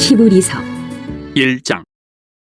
히브리서 1장.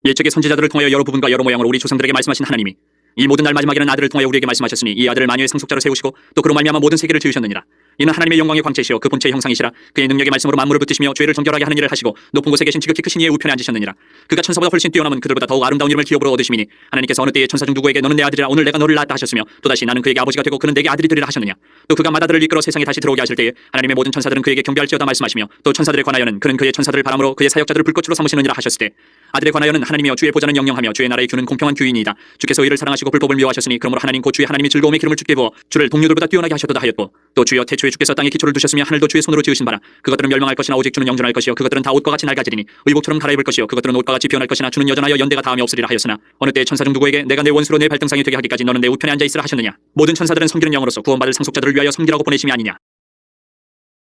옛적의 선지자들을 통하여 여러 부분과 여러 모양으로 우리 조상들에게 말씀하신 하나님이 이 모든 날 마지막에는 아들을 통하여 우리에게 말씀하셨으니 이 아들을 만유의 상속자로 세우시고 또 그로 말미암아 모든 세계를 지으셨느니라. 이는 하나님의 영광의 광채시여 그 본체의 형상이시라. 그의 능력의 말씀으로 만물을 붙드시며 죄를 정결하게 하는 일을 하시고 높은 곳에 계신 지극히 크신 이의 우편에 앉으셨느니라. 그가 천사보다 훨씬 뛰어남은 그들보다 더욱 아름다운 이름을 기업으로 얻으심이니 하나님께서 어느 때에 천사 중 누구에게 너는 내 아들이라 오늘 내가 너를 낳았다 하셨으며 또다시 나는 그에게 아버지가 되고 그는 내게 아들이 되리라 하셨느냐. 또 그가 마다들을 이끌어 세상에 다시 들어오게 하실 때에 하나님의 모든 천사들은 그에게 경배할지어다 말씀하시며 또 천사들에 관하여는 그는 그의 천사들을 바람으로 그의 사역자들을 불꽃으로 삼으시느니라 하셨을 때 아들에 관하여는 하나님이여 주의 보좌는 영영하며 주의 나라의 규는 공평한 규이니이다. 주께서 의를 사랑하시고 불법을 미워하셨으니 그러므로 하나님 곧 주의 하나님이 즐거움의 기름을 주께 부어 주를 동료들보다 뛰어나게 하셨도다 하였고 또 주여 태초에 주께서 땅에 기초를 두셨으며 하늘도 주의 손으로 지으신 바라. 그것들은 멸망할 것이나 오직 주는 영존할 것이요 그것들은 다 옷과 같이 낡아지리니 의복처럼 갈아입을 것이요 그것들은 옷과 같이 변할 것이나 주는 여전하여 연대가 다함이 없으리라 하였으나 어느 때 천사 중 누구에게 내가 내 원수로 내 발등상이 되게 하기까지 너는 내 우편에 앉아 있으라 하셨느냐. 모든 천사들은 섬기는 영으로서 구원받을 상속자들을 위하여 섬기라고 보내심이 아니냐.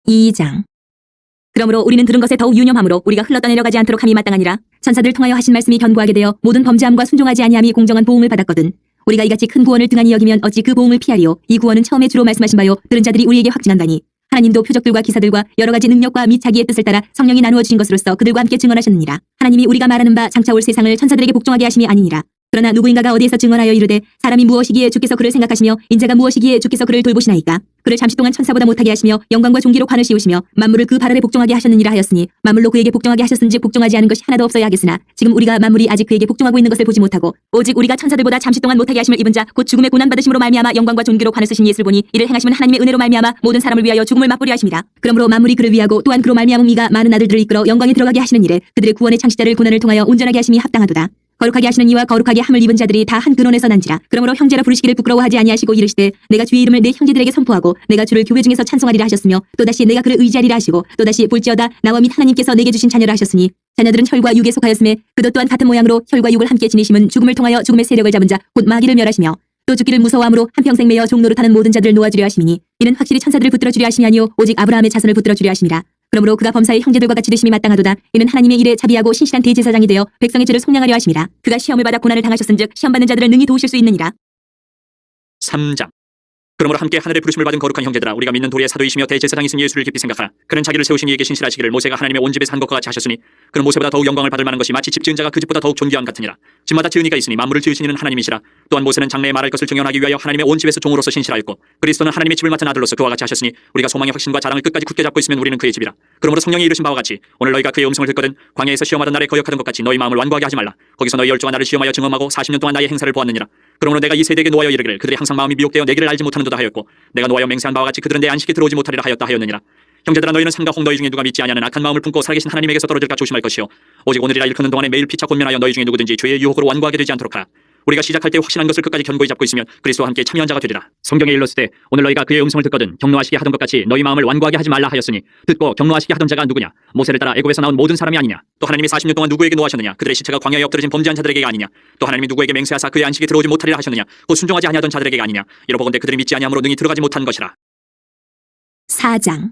2장. 그러므로 우리는 들은 것에 더욱 유념함으로 우리가 흘러떠내려가지 않도록 함이 마땅하니라. 천사들을 통하여 하신 말씀이 견고하게 되어 모든 범죄함과 순종하지 아니함이 공정한 보응을 받았거든. 우리가 이같이 큰 구원을 등한히 여기면 어찌 그 보응을 피하리요. 이 구원은 처음에 주로 말씀하신 바요 들은 자들이 우리에게 확증한다니 하나님도 표적들과 기사들과 여러 가지 능력과 및 자기의 뜻을 따라 성령이 나누어 주신 것으로서 그들과 함께 증언하셨느니라. 하나님이 우리가 말하는 바 장차 올 세상을 천사들에게 복종하게 하심이 아니니라. 그러나 누구인가가 어디에서 증언하여 이르되 사람이 무엇이기에 주께서 그를 생각하시며 인자가 무엇이기에 주께서 그를 돌보시나이까. 그를 잠시 동안 천사보다 못하게 하시며 영광과 존귀로 관을 씌우시며 만물을 그 발 아래 복종하게 하셨느니라 하였으니 만물로 그에게 복종하게 하셨은즉 복종하지 않은 것이 하나도 없어야 하겠으나 지금 우리가 만물이 아직 그에게 복종하고 있는 것을 보지 못하고 오직 우리가 천사들보다 잠시 동안 못하게 하심을 입은 자 곧 죽음의 고난 받으심으로 말미암아 영광과 존귀로 관을 쓰신 예수를 보니 이를 행하심은 하나님의 은혜로 말미암아 모든 사람을 위하여 죽음을 맛보려 하심이라. 그러므로 만물이 그를 위하고 또한 그로 말미암음 이가 많은 아들들을 이끌어 영광에 들어가게 하시는 일에 그들의 구원의 창시자를 고난을 통하여 온전하게 하심이 합당하도다. 거룩하게 하시는 이와 거룩하게 함을 입은 자들이 다 한 근원에서 난지라. 그러므로 형제라 부르시기를 부끄러워하지 아니하시고 이르시되 내가 주의 이름을 내 형제들에게 선포하고 내가 주를 교회 중에서 찬송하리라 하셨으며 또다시 내가 그를 의지하리라 하시고 또다시 볼지어다 나와 및 하나님께서 내게 주신 자녀라 하셨으니 자녀들은 혈과 육에 속하였음에 그도 또한 같은 모양으로 혈과 육을 함께 지니심은 죽음을 통하여 죽음의 세력을 잡은 자 곧 마귀를 멸하시며 또 죽기를 무서워함으로 한평생 매여 종노릇하는 모든 자들을 놓아주려 하심이니 이는 확실히 천사들을 붙들어 주려 하심이 아니요 오직 아브라함의 자손을 붙들어 주려 하심이라. 그러므로 그가 범사의 형제들과 같이 되심이 마땅하도다. 이는 하나님의 일에 자비하고 신실한 대제사장이 되어 백성의 죄를 속량하려 하심이라. 그가 시험을 받아 고난을 당하셨은즉 시험받는 자들을 능히 도우실 수 있느니라. 3장. 그러므로 함께 하늘의 부르심을 받은 거룩한 형제들아 우리가 믿는 도리의 사도이시며 대제사장이신 예수를 깊이 생각하라. 그는 자기를 세우신 이에게 신실하시기를 모세가 하나님의 온 집에 산 것과 같이 하셨으니 그는 모세보다 더욱 영광을 받을 만한 것이 마치 집 지은 자가 그 집보다 더욱 존귀함 같으니라. 집마다 지은 이가 있으니 만물을 지으신 이는 하나님이시라. 또한 모세는 장래에 말할 것을 증언하기 위하여 하나님의 온 집에서 종으로서 신실하였고 그리스도는 하나님의 집을 맡은 아들로서 그와 같이 하셨으니 우리가 소망의 확신과 자랑을 끝까지 굳게 잡고 있으면 우리는 그의 집이라. 그러므로 성령이 이르신 바와 같이 오늘 너희가 그의 음성을 듣거든 광야에서 시험하던 날에 거역하던 것 같이 너희 마음을 완고하게 하지 말라. 거기서 너희 열조가 나를 시험하여 증언하고 40년 동안 나의 행사를 보았느니라. 그러므로 내가 이 세대에게 노하여 이르기를 그들이 항상 마음이 미혹되어 내 길을 알지 못하는도다 하였고 내가 노하여 맹세한 바와 같이 그들은 내 안식에 들어오지 못하리라 하였다 하였느니라. 형제들아 너희는 삼가 홍 너희 중에 누가 믿지 아니하는 악한 마음을 품고 살아계신 하나님에게서 떨어질까 조심할 것이요 오직 오늘이라 일컫는 동안에 매일 피차 권면하여 너희 중에 누구든지 죄의 유혹으로 완고하게 되지 않도록 하라. 우리가 시작할 때 확신한 것을 끝까지 견고히 잡고 있으면 그리스도와 함께 참여한 자가 되리라. 성경에 일렀을 때 오늘 너희가 그의 음성을 듣거든 경노하시게 하던 것 같이 너희 마음을 완고하게 하지 말라 하였으니 듣고 경노하시게 하던 자가 누구냐. 모세를 따라 애굽에서 나온 모든 사람이 아니냐. 또 하나님이 40년 동안 누구에게 노하셨느냐. 그들의 시체가 광야에 엎드러진 범죄한 자들에게가 아니냐. 또 하나님이 누구에게 맹세하사 그의 안식에 들어오지 못하리라 하셨느냐. 곧 순종하지 아니하던 자들에게가 아니냐. 이로보건대 그들이 믿지 아니함으로 능히 들어가지 못한 것이라. 4장.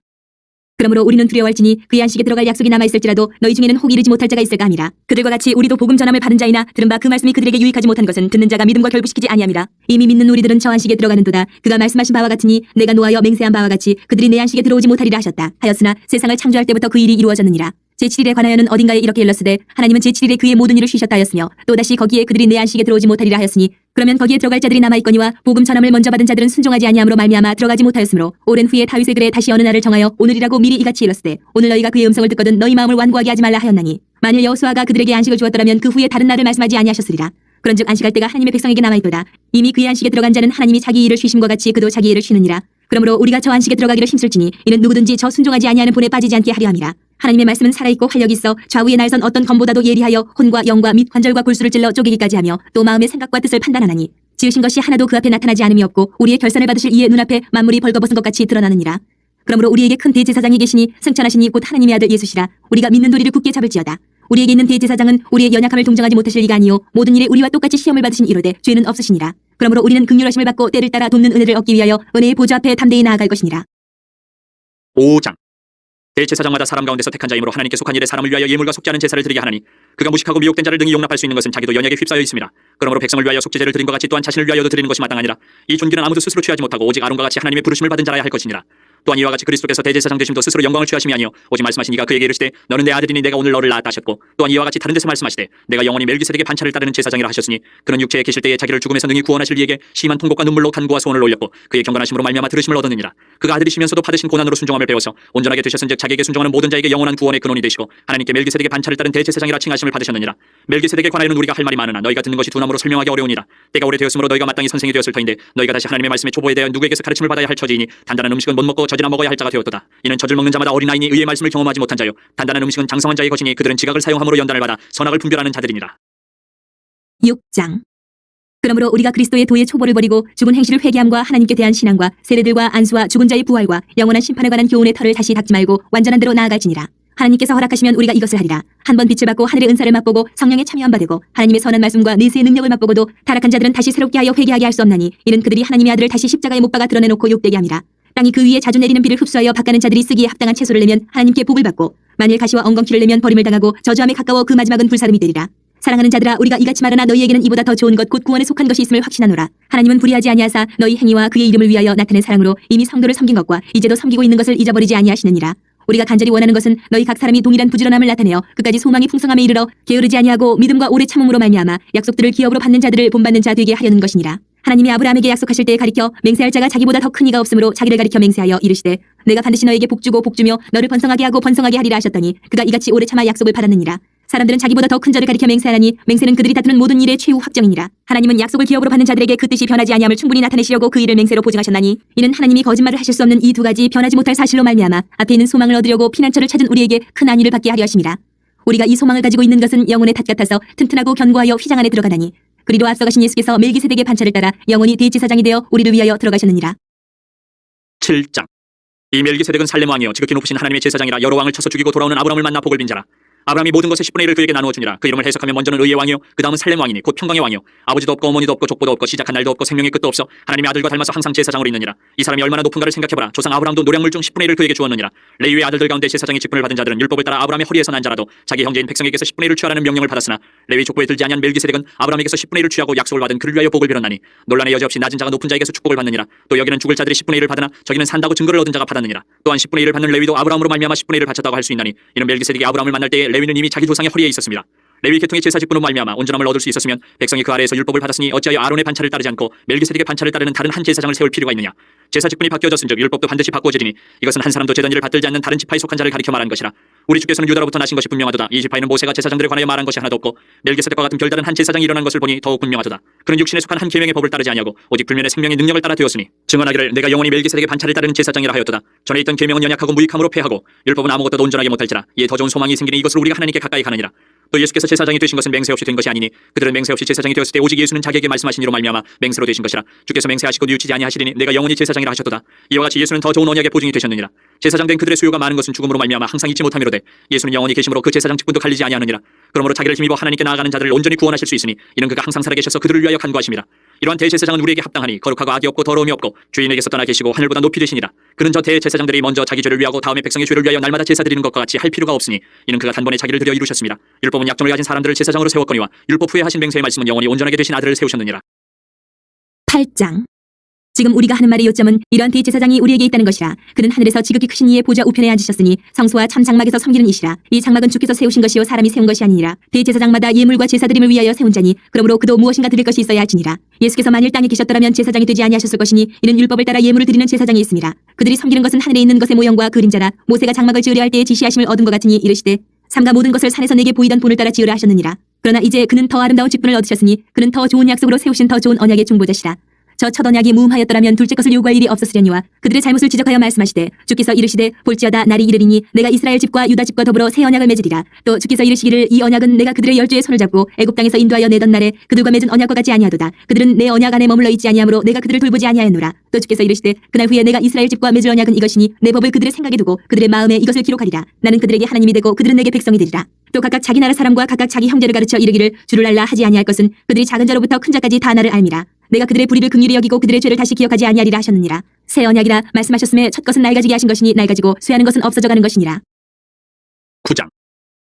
그러므로 우리는 두려워할지니 그의 안식에 들어갈 약속이 남아있을지라도 너희 중에는 혹 이르지 못할 자가 있을까 함이라. 그들과 같이 우리도 복음 전함을 받은 자이나 들은 바 그 말씀이 그들에게 유익하지 못한 것은 듣는 자가 믿음과 결부시키지 아니함이라. 이미 믿는 우리들은 저 안식에 들어가는도다. 그가 말씀하신 바와 같으니 내가 노하여 맹세한 바와 같이 그들이 내 안식에 들어오지 못하리라 하셨다. 하였으나 세상을 창조할 때부터 그 일이 이루어졌느니라. 제7일에 관하여는 어딘가에 이렇게 일렀으되 하나님은 제7일에 그의 모든 일을 쉬셨다 하였으며 또다시 거기에 그들이 내 안식에 들어오지 못하리라 하였으니 그러면 거기에 들어갈 자들이 남아있거니와 복음 전함을 먼저 받은 자들은 순종하지 아니함으로 말미암아 들어가지 못하였으므로 오랜 후에 다윗의 글에 다시 어느 날을 정하여 오늘이라고 미리 이같이 일렀으되 오늘 너희가 그의 음성을 듣거든 너희 마음을 완고하게 하지 말라 하였나니 만일 여호수아가 그들에게 안식을 주었더라면 그 후에 다른 날을 말씀하지 아니하셨으리라. 그런즉 안식할 때가 하나님의 백성에게 남아있도다. 이미 그의 안식에 들어간 자는 하나님이 자기 일을 쉬심과 같이 그도 자기 일을 쉬느니라. 그러므로 우리가 저 안식에 들어가기를 힘쓸지니 이는 누구든지 저 순종하지 아니하는 본에 빠지지 않게 하려 함이라. 하나님의 말씀은 살아있고 활력이 있어 좌우의 날선 어떤 검보다도 예리하여 혼과 영과 및 관절과 골수를 찔러 쪼개기까지 하며 또 마음의 생각과 뜻을 판단하나니 지으신 것이 하나도 그 앞에 나타나지 않음이 없고 우리의 결산을 받으실 이의 눈앞에 만물이 벌거벗은 것 같이 드러나느니라. 그러므로 우리에게 큰 대제사장이 계시니 승천하시니 곧 하나님의 아들 예수시라. 우리가 믿는 도리를 굳게 잡을지어다. 우리에게 있는 대제사장은 우리의 연약함을 동정하지 못하실 이가 아니요 모든 일에 우리와 똑같이 시험을 받으신 이로되 죄는 없으시니라. 그러므로 우리는 긍휼하심을 받고 때를 따라 돕는 은혜를 얻기 위하여 은혜의 보좌 앞에 담대히 나아갈 것이니라. 5장. 대제사장마다 사람 가운데서 택한 자이므로 하나님께 속한 일에 사람을 위하여 예물과 속지 않은 제사를 드리게 하나니 그가 무식하고 미혹된 자를 능히 용납할 수 있는 것은 자기도 연약에 휩싸여 있습니다. 그러므로 백성을 위하여 속죄제를 드린 것 같이 또한 자신을 위하여도 드리는 것이 마땅하니라. 이 존귀는 아무도 스스로 취하지 못하고 오직 아론과 같이 하나님의 부르심을 받은 자라야 할 것이니라. 또한 이와 같이 그리스도께서 대제사장 되심도 스스로 영광을 취하심이 아니요 오직 말씀하신 이가 그에게 이르시되 너는 내 아들이니 내가 오늘 너를 낳았다 하셨고, 또한 이와 같이 다른 데서 말씀하시되 내가 영원히 멜기세덱의 반차를 따르는 제사장이라 하셨으니, 그는 육체에 계실 때에 자기를 죽음에서 능히 구원하실 이에게 심한 통곡과 눈물로 간구와 소원을 올렸고 그의 경건하심으로 말미암아 들으심을 얻었느니라. 그가 아들이시면서도 받으신 고난으로 순종함을 배워서 온전하게 되셨은즉 자기에게 순종하는 모든 자에게 영원한 구원의 근원이 되시고 하나님께 멜기세덱의 반차를 따른 대제사장이라 칭하심을 받으셨느니라. 멜기세덱에 관하여는 우리가 할 말이 많으나 너희가 듣는 것이 두나무로 설명하기 어려우니라. 때가 오래되었으므로 너희가 마땅히 선생이 되었을 터인데 너희가 다시 하나님의 말씀의 초보에 대하여 누구에게서 가르침을 받아야 할 처지이니 단단한 음식은 못 먹고 젖이나 먹어야 할 자가 되었도다. 이는 젖을 먹는 자마다 어린아이니 의의 말씀을 경험하지 못한 자요 단단한 음식은 장성한 자의 것이니 그들은 지각을 사용함으로 연단을 받아 선악을 분별하는 자들이니라. 6장. 그러므로 우리가 그리스도의 도의 초보를 버리고 죽은 행실을 회개함과 하나님께 대한 신앙과 세례들과 안수와 죽은 자의 부활과 영원한 심판에 관한 교훈의 털을 다시 닦지 말고 완전한 대로 나아갈지니라. 하나님께서 허락하시면 우리가 이것을 하리라. 한 번 빛을 받고 하늘의 은사를 맛보고 성령에 참여한 바 되고 하나님의 선한 말씀과 내세의 능력을 맛보고도 타락한 자들은 다시 새롭게 하여 회개하게 할 수 없나니 이는 그들이 하나님의 아들을 다시 십자가에 못 박아 드러내놓고 욕되게 함이라. 땅이 그 위에 자주 내리는 비를 흡수하여 밭가는 자들이 쓰기에 합당한 채소를 내면 하나님께 복을 받고 만일 가시와 엉겅퀴를 내면 버림을 당하고 저주함에 가까워 그 마지막은 불사름이 되리라. 사랑하는 자들아, 우리가 이같이 말하나 너희에게는 이보다 더 좋은 것 곧 구원에 속한 것이 있음을 확신하노라. 하나님은 불의하지 아니하사 너희 행위와 그의 이름을 위하여 나타낸 사랑으로 이미 성도를 섬긴 것과 이제도 섬기고 있는 것을 잊어버리지 아니하시느니라. 우리가 간절히 원하는 것은 너희 각 사람이 동일한 부지런함을 나타내어 끝까지 소망이 풍성함에 이르러 게으르지 아니하고 믿음과 오래 참음으로 말미암아 약속들을 기업으로 받는 자들을 본받는 자 되게 하려는 것이니라. 하나님이 아브라함에게 약속하실 때 가리켜 맹세할 자가 자기보다 더 큰 이가 없으므로 자기를 가리켜 맹세하여 이르시되 내가 반드시 너에게 복주고 복주며 너를 번성하게 하고 번성하게 하리라 하셨더니 그가 이같이 오래 참아 약속을 받았느니라. 사람들은 자기보다 더 큰 자를 가리켜 맹세하나니 맹세는 그들이 다투는 모든 일의 최후 확정이니라. 하나님은 약속을 기업으로 받는 자들에게 그 뜻이 변하지 아니함을 충분히 나타내시려고 그 일을 맹세로 보증하셨나니 이는 하나님이 거짓말을 하실 수 없는 이 두 가지 변하지 못할 사실로 말미암아 앞에 있는 소망을 얻으려고 피난처를 찾은 우리에게 큰 안위를 받게 하려 하심이라. 우리가 이 소망을 가지고 있는 것은 영혼의 탓 같아서 튼튼하고 견고하여 휘장 안에 들어가나니 그리로 앞서가신 예수께서 멜기세덱의 반차를 따라 영원히 대제사장이 되어 우리를 위하여 들어가셨느니라. 7장. 이 멜기세덱은 살렘 왕이요 지극히 높으신 하나님의 제사장이라 여러 왕을 쳐서 죽이고 돌아오는 아브라함을 만나 복을 빈 자라. 아브라함이 모든 것의 10분의 1을 그에게 나누어 주니라. 그 이름을 해석하면 먼저는 의의 왕이요 그 다음은 살렘 왕이니 곧 평강의 왕이요 아버지도 없고 어머니도 없고 족보도 없고 시작한 날도 없고 생명의 끝도 없어 하나님의 아들과 닮아서 항상 제사장으로 있느니라. 이 사람이 얼마나 높은가를 생각해보라. 조상 아브라함도 노량물 중 10분의 1을 그에게 주었느니라. 레위의 아들들 가운데 제사장의 직분을 받은 자들은 율법을 따라 아브라함의 허리에서 난 자라도 자기 형제인 백성에게서 10분의 1을 취하라는 명령을 받았으나 레위 족보에 들지 아니한 멜기세덱은 아브라함에게서 10분의 1을 취하고 약속을 받은 그를 위하여 복을 빌었나니 논란의 여지 없이 낮은 자가 높은 자에게서 축복을 받느니라. 또 여기는 죽을 자들이 10분의 1을 받으나 저기는 산다고 증거를 얻은 자가 받았느니라. 또한 10분의 1을 받는 레위도 아브라함으로 말미암아 10분의 1을 바쳤다고 할 수 있나니 이는 멜기세덱이 아브라함을 만날 때에 레위는 이미 자기 조상의 허리에 있었습니다. 레위 계통의 제사 직분으로 말미암아 온전함을 얻을 수 있었으면 백성이 그 아래에서 율법을 받았으니 어찌하여 아론의 반차를 따르지 않고 멜기세덱의 반차를 따르는 다른 한 제사장을 세울 필요가 있느냐. 제사 직분이 바뀌어졌은즉 율법도 반드시 바꾸어지리니 이것은 한 사람도 제단 일을 받들지 않는 다른 지파에 속한 자를 가리켜 말한 것이라. 우리 주께서는 유다로부터 나신 것이 분명하도다. 이 지파에는 모세가 제사장들에 관하여 말한 것이 하나도 없고 멜기세덱과 같은 별다른 한 제사장이 일어난 것을 보니 더욱 분명하도다. 그는 육신에 속한 한 계명의 법을 따르지 아니하고 오직 불면의 생명의 능력을 따라 되었으니 증언하기를 내가 영원히 멜기세덱의 반차를 따르는 제사장이라 하였도다. 전에 있던 계명은 연약하고 무익함으로 패하고 율법은 아무것도 온전하게 못할지라. 이에 더 좋은 소망이 생기니 이것을 우리가 하나님께 가까이 가느니라. 또 예수께서 제사장이 되신 것은 맹세 없이 된 것이 아니니 그들은 맹세 없이 제사장이 되었을 때 오직 예수는 자기에게 말씀하신 이로 말미암아 맹세로 되신 것이라. 주께서 맹세하시고 뉘우치지 아니하시리니 내가 영원히 제사장이라 하셨도다. 이와 같이 예수는 더 좋은 언약의 보증이 되셨느니라. 제사장 된 그들의 수요가 많은 것은 죽음으로 말미암아 항상 잊지 못함이로되 예수는 영원히 계심으로 그 제사장 직분도 갈리지 아니하느니라. 그러므로 자기를 힘입어 하나님께 나아가는 자들을 온전히 구원하실 수 있으니 이는 그가 항상 살아계셔서 그들을 위하여 간구하심이라. 이러한 대제사장은 우리에게 합당하니 거룩하고 악이 없고 더러움이 없고 주인에게서 떠나 계시고 하늘보다 높이 되시니라. 그는 저 대제사장들이 먼저 자기 죄를 위하고 다음에 백성의 죄를 위하여 날마다 제사 드리는 것과 같이 할 필요가 없으니 이는 그가 단번에 자기를 드려 이루셨습니다. 율법은 약점을 가진 사람들을 제사장으로 세웠거니와 율법 후에 하신 맹세의 말씀은 영원히 온전하게 되신 아들을 세우셨느니라. 8장. 지금 우리가 하는 말의 요점은 이러한 대제사장이 우리에게 있다는 것이라. 그는 하늘에서 지극히 크신 이의 보좌 우편에 앉으셨으니 성소와 참 장막에서 섬기는 이시라. 이 장막은 주께서 세우신 것이요 사람이 세운 것이 아니니라. 대제사장마다 예물과 제사드림을 위하여 세운 자니 그러므로 그도 무엇인가 드릴 것이 있어야 할지니라. 예수께서 만일 땅에 계셨더라면 제사장이 되지 아니하셨을 것이니 이는 율법을 따라 예물을 드리는 제사장이 있습니다. 그들이 섬기는 것은 하늘에 있는 것의 모형과 그림자라. 모세가 장막을 지으려 할 때에 지시하심을 얻은 것 같으니 이르시되 삼가 모든 것을 산에서 내게 보이던 본을 따라 지으라 하셨느니라. 그러나 이제 그는 더 아름다운 직분을 얻으셨으니 그는 더 좋은 약속으로 세우신 더 좋은 언약의 중보자시라. 저 첫 언약이 무음하였더라면 둘째 것을 요구할 일이 없었으려니와 그들의 잘못을 지적하여 말씀하시되 주께서 이르시되 볼지어다 날이 이르리니 내가 이스라엘 집과 유다 집과 더불어 새 언약을 맺으리라. 또 주께서 이르시기를 이 언약은 내가 그들의 열조의 손을 잡고 애굽 땅에서 인도하여 내던 날에 그들과 맺은 언약과 같지 아니하도다. 그들은 내 언약 안에 머물러 있지 아니하므로 내가 그들을 돌보지 아니하였노라. 또 주께서 이르시되 그날 후에 내가 이스라엘 집과 맺을 언약은 이것이니 내 법을 그들의 생각에 두고 그들의 마음에 이것을 기록하리라. 나는 그들에게 하나님이 되고 그들은 내게 백성이 되리라. 또 각각 자기 나라 사람과 각각 자기 형제를 가르쳐 이르기를 주를 알라 하지 아니할 것은 그들이 작은 자로부터 큰 자까지 다 나를 알미라. 내가 그들의 불의를 긍휼히 여기고 그들의 죄를 다시 기억하지 아니하리라 하셨느니라. 새 언약이라 말씀하셨음에 첫 것은 낡아지게 하신 것이니 낡아지고 쇠하는 것은 없어져가는 것이니라. 9장.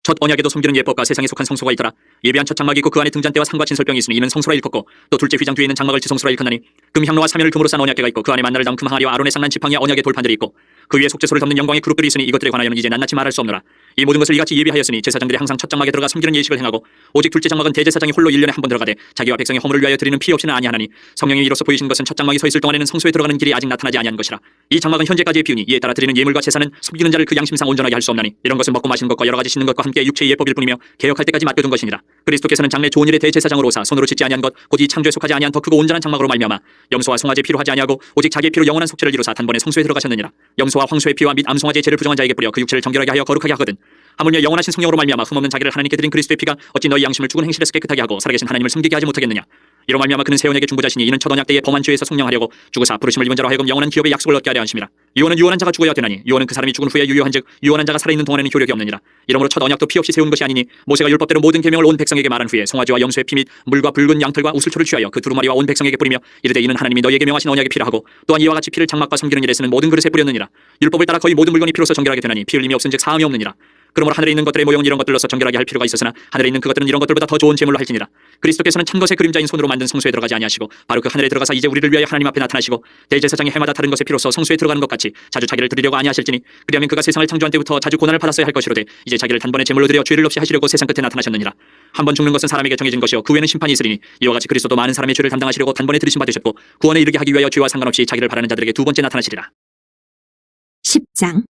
첫 언약에도 섬기는 예법과 세상에 속한 성소가 있더라. 예비한 첫 장막이 있고 그 안에 등잔대와 상과 진설병이 있으니 이는 성소라 일컫고 또 둘째 휘장 뒤에 있는 장막을 지성소라 일컫나니 금 향로와 사면을 금으로 싼 언약궤가 있고 그 안에 만나를 담은 금 항아리와 아론의 상난 지팡이와 언약의 돌판들이 있고 그 위에 속죄소를 덮는 영광의 그룹들이 있으니 이것들에 관하여는 이제 낱낱이 말할 수 없노라. 이 모든 것을 이같이 예비하였으니 제사장들이 항상 첫 장막에 들어가 섬기는 예식을 행하고 오직 둘째 장막은 대제사장이 홀로 1년에 한 번 들어가되 자기와 백성의 허물을 위하여 드리는 피 없이는 아니하나니 성령이 이로써 보이신 것은 첫 장막이 서 있을 동안에는 성소에 들어가는 길이 아직 나타나지 아니한 것이라. 이 장막은 현재까지의 비유니 이에 따라 드리는 예물과 제사는 섬기는 자를 그 양심상 온전하게 할 수 없나니 이런 것은 먹고 마시는 것과 여러 가지 씻는 것과 함께 육체의 예법일 뿐이며 개혁할 때까지 맡겨둔 것이니라. 그리스도께서는 장래 좋은 일의 대제사장으로 오사 손으로 짓지 아니한 것 곧 이 창조에 속하지 아니한 더 크고 온전한 장막으로 말미암아 염소와 송아지 피로 하지 아니하고 오직 자기의 피로 영원한 속죄를 이루사 단번에 성소에 들어가셨느니라. 염소와 황소의 피와 및 암송아지의 죄를 부정한 자에게 뿌려 그 육체를 정결하게 하여 거룩하게 하거든. 하물며 영원하신 성령으로 말미암아 흠없는 자기를 하나님께 드린 그리스도의 피가 어찌 너희 양심을 죽은 행실에서 깨끗하게 하고 살아계신 하나님을 숨기게 하지 못하겠느냐. 이로 말미암아 그는 새 언약의 중보자시니 이는 첫 언약 때의 범한 죄에서 속량하려고 죽으사 부르심을 입은 자로 하여금 영원한 기업의 약속을 얻게 하려 하심이라. 유언은 유언한 자가 죽어야 되나니 유언은 그 사람이 죽은 후에 유효한즉 유언한 자가 살아있는 동안에는 효력이 없느니라. 이러므로 첫 언약도 피 없이 세운 것이 아니니 모세가 율법대로 모든 계명을 온 백성에게 말한 후에 송아지와 염소의 피 및 물과 붉은 양털과 우슬초를 취하여 그 두루마리와 온 백성에게 뿌리며 이르되 이는 하나님이 너희에게 명하신 언약의 피라 하고 또한 이와 같이 피를 장막과 섬기는 일에 쓰는 모든 그릇에 뿌렸느니라. 율법을 따라 거의 모든 물건이 피로서 정결하게 되나니 피 흘림이 없은즉 사함이 없느니라. 그러므로 하늘에 있는 것들의 모형은 이런 것들로서 정결하게 할 필요가 있었으나 하늘에 있는 그것들은 이런 것들보다 더 좋은 제물로 할지니라. 그리스도께서는 참 것의 그림자인 손으로 만든 성소에 들어가지 아니하시고 바로 그 하늘에 들어가사 이제 우리를 위하여 하나님 앞에 나타나시고 대제사장이 해마다 다른 것의 피로서 성소에 들어가는 것 같이 자주 자기를 드리려고 아니하실지니 그리하면 그가 세상을 창조한 때부터 자주 고난을 받았어야 할 것이로되 이제 자기를 단번에 제물로 드려 죄를 없이 하시려고 세상 끝에 나타나셨느니라. 한 번 죽는 것은 사람에게 정해진 것이요 그 후에는 심판이 있으리니 이와 같이 그리스도도 많은 사람의 죄를 담당하시려고 단번에 들이심 받으셨고 구원에 이르게 하기 위하여 죄와 상관없이 자기를 바라는 자들에게 두 번째 나타나시리라. 10장.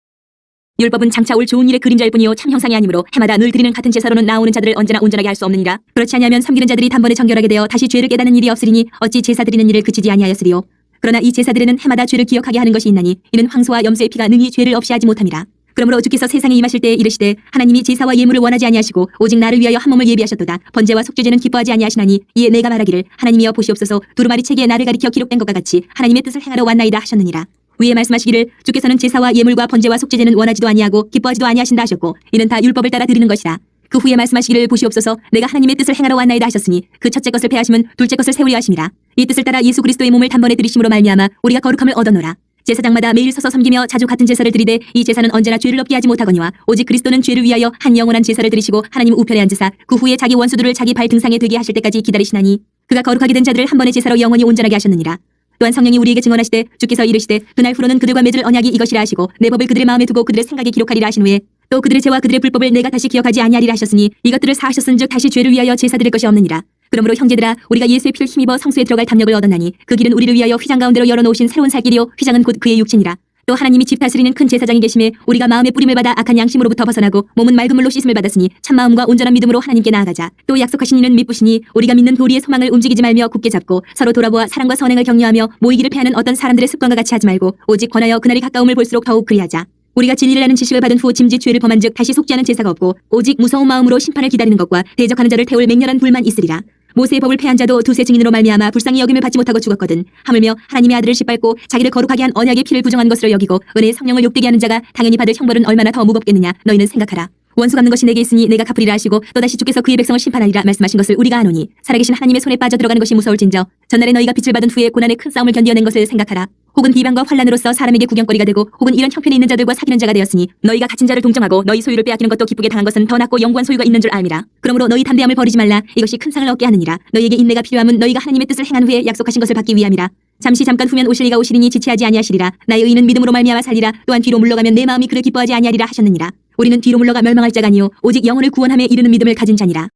율법은 장차 올 좋은 일의 그림자일 뿐이요 참 형상이 아니므로 해마다 늘 드리는 같은 제사로는 나오는 자들을 언제나 온전하게 할 수 없느니라. 그렇지 아니하면 섬기는 자들이 단번에 정결하게 되어 다시 죄를 깨닫는 일이 없으리니 어찌 제사 드리는 일을 그치지 아니하였으리요. 그러나 이 제사들에는 해마다 죄를 기억하게 하는 것이 있나니 이는 황소와 염소의 피가 능히 죄를 없이 하지 못함이라. 그러므로 주께서 세상에 임하실 때에 이르시되 하나님이 제사와 예물을 원하지 아니하시고 오직 나를 위하여 한 몸을 예비하셨도다. 번제와 속죄제는 기뻐하지 아니하시나니 이에 내가 말하기를 하나님이여 보시옵소서 두루마리 책에 나를 가리켜 기록된 것과 같이 하나님의 뜻을 행하러 왔나이다 하셨느니라. 위에 말씀하시기를 주께서는 제사와 예물과 번제와 속죄제는 원하지도 아니하고 기뻐하지도 아니하신다 하셨고 이는 다 율법을 따라 드리는 것이라. 그 후에 말씀하시기를 보시옵소서 내가 하나님의 뜻을 행하러 왔나이다 하셨으니 그 첫째 것을 폐하심은 둘째 것을 세우려 하심이라. 이 뜻을 따라 예수 그리스도의 몸을 단번에 드리심으로 말미암아 우리가 거룩함을 얻어노라. 제사장마다 매일 서서 섬기며 자주 같은 제사를 드리되 이 제사는 언제나 죄를 없게 하지 못하거니와 오직 그리스도는 죄를 위하여 한 영원한 제사를 드리시고 하나님 우편에 앉으사 그 후에 자기 원수들을 자기 발 등상에 되게 하실 때까지 기다리시나니 그가 거룩하게 된 자들을 한 번의 제사로 영원히 온전하게 하셨느니라. 또한 성령이 우리에게 증언하시되 주께서 이르시되 그날 후로는 그들과 맺을 언약이 이것이라 하시고 내 법을 그들의 마음에 두고 그들의 생각에 기록하리라 하신 후에 또 그들의 죄와 그들의 불법을 내가 다시 기억하지 아니하리라 하셨으니 이것들을 사하셨은즉 다시 죄를 위하여 제사 드릴 것이 없느니라. 그러므로 형제들아 우리가 예수의 피를 힘입어 성소에 들어갈 담력을 얻었나니 그 길은 우리를 위하여 휘장 가운데로 열어놓으신 새로운 살 길이요 휘장은 곧 그의 육체니라. 또 하나님이 집 다스리는 큰 제사장이 계심에 우리가 마음의 뿌림을 받아 악한 양심으로부터 벗어나고 몸은 맑은 물로 씻음을 받았으니 참마음과 온전한 믿음으로 하나님께 나아가자. 또 약속하신 이는 미쁘시니 우리가 믿는 도리의 소망을 움직이지 말며 굳게 잡고 서로 돌아보아 사랑과 선행을 격려하며 모이기를 패하는 어떤 사람들의 습관과 같이 하지 말고 오직 권하여 그날이 가까움을 볼수록 더욱 그리하자. 우리가 진리를 아는 지식을 받은 후 짐짓 죄를 범한즉 다시 속죄하는 제사가 없고 오직 무서운 마음으로 심판을 기다리는 것과 대적하는 자를 태울 맹렬한 불만 있으리라. 모세의 법을 패한 자도 두세 증인으로 말미암아 불쌍히 여김을 받지 못하고 죽었거든. 하물며 하나님의 아들을 짓밟고 자기를 거룩하게 한 언약의 피를 부정한 것으로 여기고 은혜의 성령을 욕되게 하는 자가 당연히 받을 형벌은 얼마나 더 무겁겠느냐. 너희는 생각하라. 원수 갚는 것이 내게 있으니 내가 갚으리라 하시고 또다시 주께서 그의 백성을 심판하리라 말씀하신 것을 우리가 아노니 살아계신 하나님의 손에 빠져 들어가는 것이 무서울진저 전날에 너희가 빛을 받은 후에 고난의 큰 싸움을 견뎌낸 것을 생각하라. 혹은 비방과 환난으로서 사람에게 구경거리가 되고 혹은 이런 형편에 있는 자들과 사귀는 자가 되었으니 너희가 갇힌 자를 동정하고 너희 소유를 빼앗기는 것도 기쁘게 당한 것은 더 낫고 영구한 소유가 있는 줄 알미라. 그러므로 너희 담대함을 버리지 말라. 이것이 큰 상을 얻게 하느니라. 너희에게 인내가 필요함은 너희가 하나님의 뜻을 행한 후에 약속하신 것을 받기 위함이라. 잠깐 후면 오실 이가 오시리니 지체하지 아니하시리라. 나의 의인은 믿음으로 말미암아 살리라. 또한 뒤로 물러가면 내 마음이 그를 기뻐하지 아니하리라 하셨느니라. 우리는 뒤로 물러가 멸망할 자가 아니요 오직 영혼을 구원함에 이르는 믿음을 가진 자니라.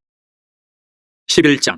11장.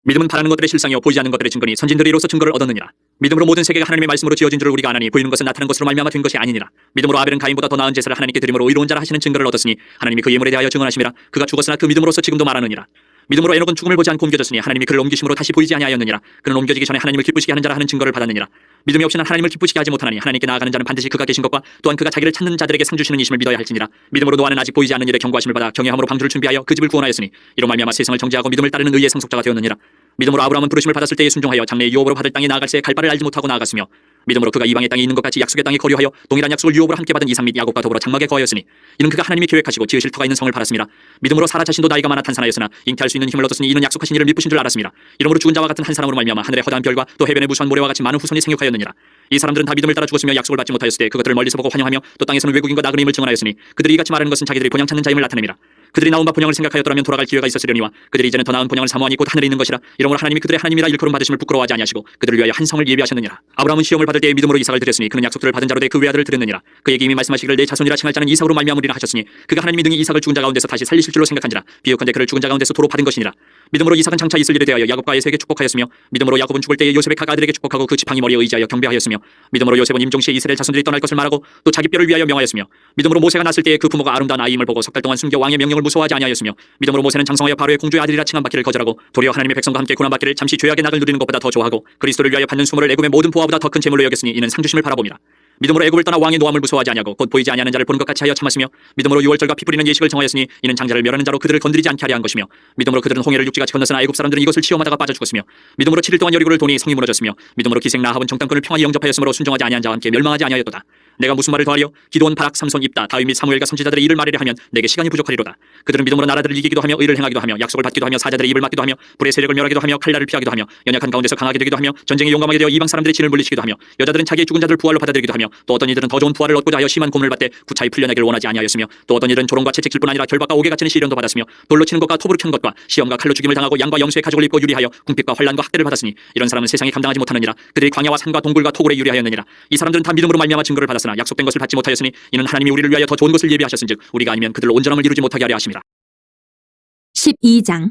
믿음은 바라는 것들의 실상이요 보이지 않는 것들의 증거니 선진들이 이로써 증거를 얻었느니라. 믿음으로 모든 세계가 하나님의 말씀으로 지어진 줄을 우리가 아나니 보이는 것은 나타난 것으로 말미암아 된 것이 아니니라. 믿음으로 아벨은 가인보다 더 나은 제사를 하나님께 드림으로 의로운 자라 하시는 증거를 얻었으니 하나님이 그 예물에 대하여 증언하심이라. 그가 죽었으나 그 믿음으로서 지금도 말하느니라. 믿음으로 에녹은 죽음을 보지 않고 옮겨졌으니 하나님이 그를 옮기심으로 다시 보이지 아니하였느니라. 그는 옮겨지기 전에 하나님을 기쁘시게 하는 자라 하는 증거를 받았느니라. 믿음이 없이는 하나님을 기쁘시게 하지 못하나니 하나님께 나아가는 자는 반드시 그가 계신 것과 또한 그가 자기를 찾는 자들에게 상 주시는 이심을 믿어야 할지니라. 믿음으로 노아는 아직 보이지 않는 일에 경고하심을 받아 경외함으로 방주를 준비하여 그 집을 구원하였으니 이로 말미암아 세상을 정죄하고 믿음을 따르는 의의 상속자가 되었느니라. 믿음으로 아브라함은 부르심을 받았을 때에 순종하여 장래 유업으로 받을 땅에 나아갈 새에 갈 바를 알지 못하고 나아갔으며 믿음으로 그가 이방의 땅에 있는 것 같이 약속의 땅에 거류하여 동일한 약속을 유업으로 함께 받은 이삭 및 야곱과 더불어 장막에 거하였으니 이는 그가 하나님이 계획하시고 지으실 터가 있는 성을 바랐습니다. 믿음으로 사라 자신도 나이가 많아 탄산하였으나 잉태할 수 있는 힘을 얻었으니 이는 약속하신 이를 미쁘신 줄 알았습니다. 이러므로 죽은 자와 같은 한 사람으로 말미암아 하늘의 허다한 별과 또 해변의 무수한 모래와 같이 많은 후손이 생육하였느니라. 이 사람들은 다 믿음을 따라 죽었으며 약속을 받지 못하였을 때 그것들을 멀리서 보고 환영하며 또 땅에서는 외국인과 나그네임을 증언하였으니 그들이 이같이 말하는 것은 자기들이 본향 찾는 자임을 나타냅니다. 그들이 나온 바 본향을 생각하였더라면 돌아갈 기회가 있었으려니와 그들이 이제는 더 나은 본향을 사모하니 곧 하늘에 있는 것이라. 이러므로 하나님이 그들의 하나님이라 일컬음 받으심을 부끄러워하지 아니하시고 그들을 위하여 한 성을 예비하셨느니라. 아브라함은 시험을 받을 때에 믿음으로 이삭을 드렸으니 그는 약속들을 받은 자로 돼 그 외아들을 드렸느니라. 그에게 이미 말씀하시기를 내 자손이라 칭할 자는 이삭으로 말미암으리라 하셨으니 그가 하나님이 능히 이삭을 죽은 자 가운데서 다시 살리실 줄로 생각한지라. 비유컨대 그를 죽은 자 가운데서 도로 받은 것이니라. 믿음으로 이삭은 장차 있을 일에 대하여 야곱과 에서에게 축복하였으며 믿음으로 야곱은 죽을 때에 요셉의 각 아들에게 축복하고 그 지팡이 머리에 의지하여 경배하였으며 믿음으로 요셉은 임종시에 이스라엘 자손들이 떠날 것을 말하고 또 자기 뼈를 위하여 명하였으며 믿음으로 모세가 났을 때에 그 부모가 아름다운 아이임을 보고 석 달 동안 숨겨 왕의 명령을 무서워하지 아니하였으며 믿음으로 모세는 장성하여 바로의 공주의 아들이라 칭함 받기를 거절하고 도리어 하나님의 백성과 함께 고난 받기를 잠시 죄악의 낙을 누리는 것보다 더 좋아하고 그리스도를 위하여 받는 수모를 애굽의 모든 보화보다 더 큰 재물로 여겼으니 이는 상 주심을 바라봄이라. 믿음으로 애굽을 떠나 왕의 노함을 무서워하지 아니하고 곧 보이지 아니하는 자를 보는 것 같이 하여 참았으며 믿음으로 유월절과 피 뿌리는 예식을 정하였으니 이는 장자를 멸하는 자로 그들을 건드리지 않게 하려 한 것이며 믿음으로 그들은 홍해를 육지같이 건넜으나 애굽 사람들은 이것을 치험하다가 빠져 죽었으며 믿음으로 7일 동안 여리고를 도니 성이 무너졌으며 믿음으로 기생 라합은 정탐꾼을 평안히 영접하였으므로 순종하지 아니한 자와 함께 멸망하지 아니하였도다. 내가 무슨 말을 더하리요? 기드온, 바락, 삼손, 입다, 다윗 및 사무엘과 선지자들의 일을 말하려 하면 내게 시간이 부족하리로다. 그들은 믿음으로 나라들을 이기기도 하며 의를 행하기도 하며 약속을 받기도 하며 사자들의 입을 막기도 하며 불의 세력을 멸하기도 하며 칼날을 피하기도 하며 연약한 가운데서 강하게 되기도 하며 전쟁에 용감하게 되어 이방 사람들의 진을 물리치기도 하며 여자들은 자기의 죽은 자들 부활로 받아들이기도 하며 또 어떤 이들은 더 좋은 부활을 얻고자 하여 심한 고문을 받되 구차히 풀려나기를 원하지 아니하였으며 또 어떤 이들은 조롱과 채찍질 뿐 아니라 결박과 옥에 갇히는 시련도 받았으며 돌로 치는 것과 톱으로 켜는 것과 시험과 칼로 죽임을 당하고 양과 염소의 가죽을 입고 유리하여 궁핍과 환난과 학대를 받았으니 이런 사람은 세상에 감당하지 못하느니라. 그들이 광야와 산과 동굴과 토굴에 유리하였느니라. 이 사람들은 다 믿음으로 말미암아 증거를 받았으나 약속된 것을 받지 못하였으니 이는 하나님이 우리를 위하여 더 좋은 것을 예비하셨은즉 우리가 아니면 그들로 온전함을 이루지 못하게 하려 하심이라. 12장.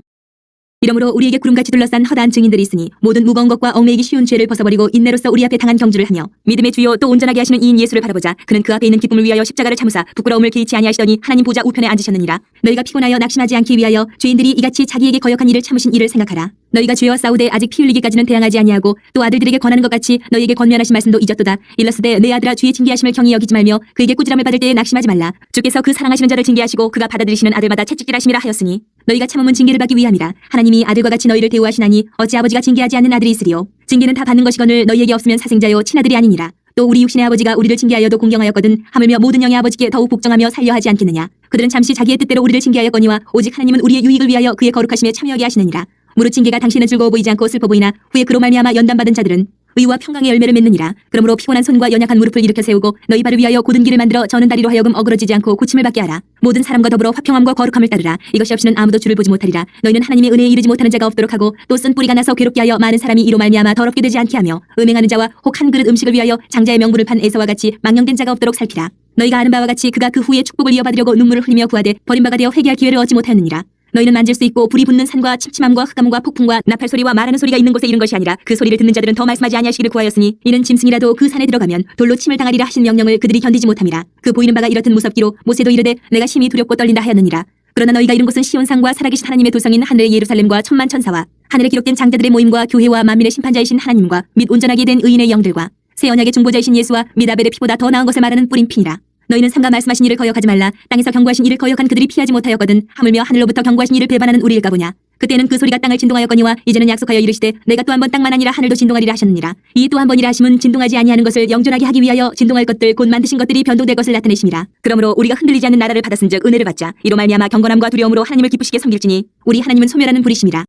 이러므로 우리에게 구름같이 둘러싼 허다한 증인들이 있으니 모든 무거운 것과 얽매이기 쉬운 죄를 벗어버리고 인내로서 우리 앞에 당한 경주를 하며 믿음의 주요 또 온전하게 하시는 이인 예수를 바라보자. 그는 그 앞에 있는 기쁨을 위하여 십자가를 참으사 부끄러움을 개의치 아니하시더니 하나님 보좌 우편에 앉으셨느니라. 너희가 피곤하여 낙심하지 않기 위하여 죄인들이 이같이 자기에게 거역한 일을 참으신 일을 생각하라. 너희가 죄와 싸우되 아직 피 흘리기까지는 대항하지 아니하고 또 아들들에게 권하는 것 같이 너희에게 권면하신 말씀도 잊었도다. 일렀으되 내 아들아 주의 징계하심을 경히 여기지 말며 그에게 꾸지람을 받을 때에 낙심하지 말라. 주께서 그 사랑하시는 자를 징계하시고 그가 받아들이시는 아들마다 채찍질하심이라 하였으니 너희가 참음은 징계를 받기 위함이라. 하나님이 아들과 같이 너희를 대우하시나니 어찌 아버지가 징계하지 않는 아들이 있으리요. 징계는 다 받는 것이거늘 너희에게 없으면 사생자요 친아들이 아니니라. 또 우리 육신의 아버지가 우리를 징계하여도 공경하였거든 하물며 모든 영의 아버지께 더욱 복종하며 살려 하지 않겠느냐. 그들은 잠시 자기의 뜻대로 우리를 징계하였거니와 오직 하나님은 우리의 유익을 위하여 그의 거룩하심에 참여하게 하시느니라. 무릇 징계가 당신은 즐거워 보이지 않고 슬퍼 보이나 후에 그로 말미암아 연단받은 자들은 의와 평강의 열매를 맺느니라. 그러므로 피곤한 손과 연약한 무릎을 일으켜 세우고 너희 발을 위하여 곧은 길을 만들어 저는 다리로 하여금 어그러지지 않고 고침을 받게 하라. 모든 사람과 더불어 화평함과 거룩함을 따르라. 이것이 없이는 아무도 주를 보지 못하리라. 너희는 하나님의 은혜에 이르지 못하는 자가 없도록 하고 또 쓴 뿌리가 나서 괴롭게 하여 많은 사람이 이로 말미암아 더럽게 되지 않게 하며 음행하는 자와 혹 한 그릇 음식을 위하여 장자의 명분을 판 에서와 같이 망령된 자가 없도록 살피라. 너희가 아는 바와 같이 그가 그 후에 축복을 이어받으려고 눈물을 흘리며 구하되 버림받아 되어 회개할 기회를 얻지 못하였느니라. 너희는 만질 수 있고 불이 붙는 산과 침침함과 흑암과 폭풍과 나팔 소리와 말하는 소리가 있는 곳에 이른 것이 아니라 그 소리를 듣는 자들은 더 말씀하지 아니하시기를 구하였으니 이는 짐승이라도 그 산에 들어가면 돌로 침을 당하리라 하신 명령을 그들이 견디지 못함이라. 그 보이는 바가 이렇듯 무섭기로 모세도 이르되 내가 심히 두렵고 떨린다 하였느니라. 그러나 너희가 이른 곳은 시온산과 살아계신 하나님의 도성인 하늘의 예루살렘과 천만 천사와 하늘에 기록된 장자들의 모임과 교회와 만민의 심판자이신 하나님과 및 온전하게 된 의인의 영들과 새 언약의 중보자이신 예수와 및 아벨의 피보다 더 나은 것을 말하는 뿌린 피니라. 너희는 삼가 말씀하신 일을 거역하지 말라. 땅에서 경고하신 일을 거역한 그들이 피하지 못하였거든 하물며 하늘로부터 경고하신 일을 배반하는 우리일까 보냐. 그때는 그 소리가 땅을 진동하였거니와 이제는 약속하여 이르시되 내가 또 한 번 땅만 아니라 하늘도 진동하리라 하셨느니라. 이 또 한 번이라 하심은 진동하지 아니하는 것을 영존하게 하기 위하여 진동할 것들 곧 만드신 것들이 변동될 것을 나타내심이라. 그러므로 우리가 흔들리지 않는 나라를 받았은즉 은혜를 받자. 이로 말미암아 경건함과 두려움으로 하나님을 기쁘시게 섬길지니 우리 하나님은 소멸하는 불이심이라.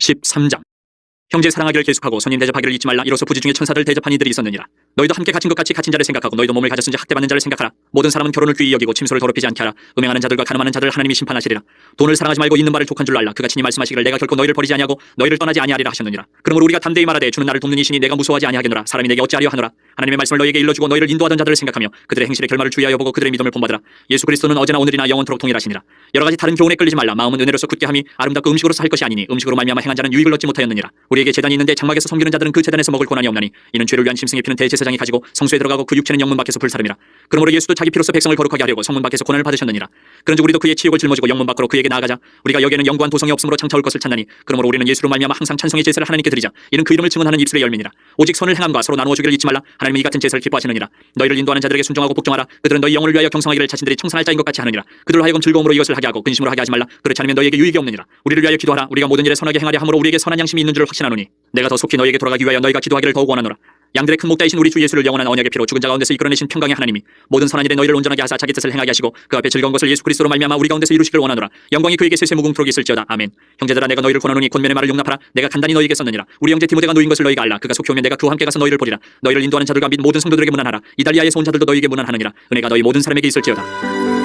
13장. 형제 사랑하기를 계속하고 손님 대접하기를 잊지 말라. 이로써 부지 중에 천사들 대접한 이들이 있었느니라. 너희도 함께 갇힌 것 같이 갇힌 자를 생각하고 너희도 몸을 가졌은지 학대받는 자를 생각하라. 모든 사람은 결혼을 귀히 여기고 침소를 더럽히지 않게 하라. 음행하는 자들과 가늠하는 자들을 하나님이 심판하시리라. 돈을 사랑하지 말고 있는 바를 족한 줄 알라. 그가 친히 말씀하시기를 내가 결코 너희를 버리지 아니하고 너희를 떠나지 아니하리라 하셨느니라. 그러므로 우리가 담대히 말하되 주는 나를 돕는 이시니 내가 무서워하지 아니하겠노라. 사람이 내게 어찌하려 하노라. 하나님의 말씀을 너희에게 일러주고 너희를 인도하던 자들을 생각하며 그들의 행실의 결말을 주의하여 보고 그들의 믿음을 본받으라. 예수 그리스도는 어제나 오늘이나 영원토록 동일하시니라. 여러 가지 다른 교훈에 끌리지 말라. 마음은 은혜로서 굳게 함이 아름답고 음식으로서 할 것이 아니니 음식으로 말미암아 행한 자는 유익을 얻지 못하였느니라. 우리에게 제단이 있는데 장막에서 섬기는 자들은 그 제단에서 먹을 고난이 없나니 이는 죄를 위한 짐승의 피는 대제사장이 가지고 성소에 들어가고 그 육체는 영문 밖에서 불사름이라. 그러므로 예수도 자기 피로서 백성을 거룩하게 하려고 성문 밖에서 고난을 받으셨느니라. 그런즉 우리도 그의 치욕을 짊어지고 영문 밖으로 그에게 나아가자. 우리가 여기에는 영구한 도성이 없으므로 장차 올 것을 찾나니 그러므로 우리는 예수로 말미암아 항상 찬송의 제사를 하나님께 드리자. 이는 그 이름을 증언하는 입술의 열매니라. 오직 선을 행함과 서로 나누어 주기를 잊지 말라. 하나님이 이 같은 제사를 기뻐하시느니라. 너희를 인도하는 자들에게 순종하고 복종하라. 그들은 너희 영혼을 위하여 경성하기를 자신들이 청산할 자인 것 같이 하느니라. 그들로 하여금 즐거움으로 이것을 하게 하고 근심으로 하게 하지 말라. 그렇지 않으면 너희에게 유익이 없느니라. 우리를 위하여 기도하라. 우리가 모든 일에 선하게 행하려 함으로 우리에게 선한 양심이 있는 줄을 확신하노니 내가 더 속히 너희에게 돌아가기 위하여 너희가 기도하기를 더욱 원하노라. 양들의 큰 목자이신 우리 주 예수를 영원한 언약의 피로 죽은 자 가운데서 이끌어내신 평강의 하나님이 모든 선한 일에 너희를 온전하게 하사 자기 뜻을 행하게 하시고 그 앞에 즐거운 것을 예수 그리스도로 말미암아 우리 가운데서 이루시기를 원하노라. 영광이 그에게 세세 무궁토록 있을지어다. 아멘. 형제들아 내가 너희를 권하노니 권면의 말을 용납하라. 내가 간단히 너희에게 썼느니라. 우리 형제 디모데가 노인 것을 너희가 알라. 그가 속히 오면 내가 그와 함께 가서 너희를 보리라. 너희를 인도하는 자들과 및 모든 성도들에게 문안하라. 이달리아에서 온 자들도 너희에게 문안하느니라. 은혜가 너희 모든 사람에게 있을지어다.